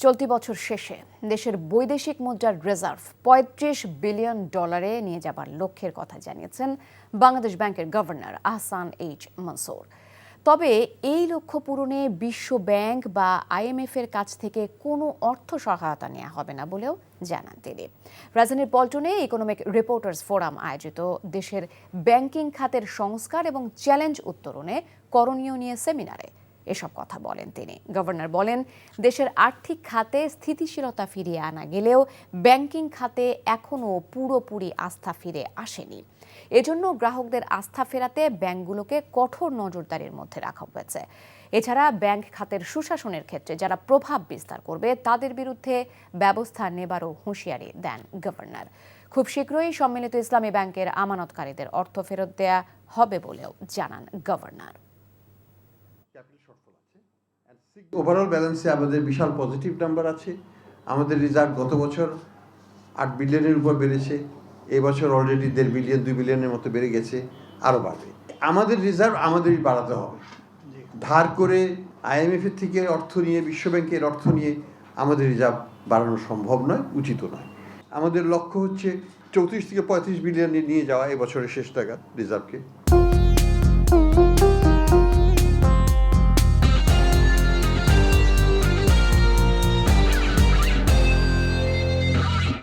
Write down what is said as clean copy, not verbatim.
চলতি বছর শেষে দেশের বৈদেশিক মুদ্রার রিজার্ভ $35 বিলিয়ন নিয়ে যাবার লক্ষ্যের কথা জানিয়েছেন বাংলাদেশ ব্যাংকের গভর্নর আহসান এইচ মনসুর। তবে এই লক্ষ্য পূরণে বিশ্ব ব্যাংক বা IMF এর কাছ থেকে কোনো অর্থ সহায়তা নেওয়া হবে না বলেও জানান তিনি। রাজধানীর পল্টনে ইকোনমিক রিপোর্টার্স ফোরাম আয়োজিত দেশের ব্যাংকিং খাতের সংস্কার এবং চ্যালেঞ্জ উত্তরণে করণীয় নিয়ে সেমিনারে এসব কথা বলেন তিনি। গভর্নর বলেন, দেশের আর্থিক খাতে স্থিতিশীলতা ফিরিয়ে আনা গেলেও ব্যাংকিং খাতে এখনও পুরোপুরি আস্থা ফিরে আসেনি। এজন্য গ্রাহকদের আস্থা ফেরাতে ব্যাংকগুলোকে কঠোর নজরদারির মধ্যে রাখা হয়েছে। এছাড়া ব্যাংক খাতের সুশাসনের ক্ষেত্রে যারা প্রভাব বিস্তার করবে তাদের বিরুদ্ধে ব্যবস্থা নেবারও হুঁশিয়ারি দেন গভর্নর। খুব শীঘ্রই সম্মিলিত ইসলামী ব্যাংকের আমানতকারীদের অর্থ ফেরত দেয়া হবে বলেও জানান গভর্নর। ওভারঅল ব্যালেন্সে আমাদের বিশাল পজিটিভ নাম্বার আছে। আমাদের রিজার্ভ গত বছর 8 বিলিয়নের উপর বেড়েছে, এবছর অলরেডি 1.5 বিলিয়ন 2 বিলিয়নের মতো বেড়ে গেছে, আরও বাড়বে। আমাদের রিজার্ভ আমাদেরই বাড়াতে হবে। ধার করে IMF এর থেকে অর্থ নিয়ে, বিশ্বব্যাংকের অর্থ নিয়ে আমাদের রিজার্ভ বাড়ানো সম্ভব নয়, উচিত নয়। আমাদের লক্ষ্য হচ্ছে 34 থেকে 35 বিলিয়নে নিয়ে যাওয়া এবছরের শেষ নাগাদ রিজার্ভকে।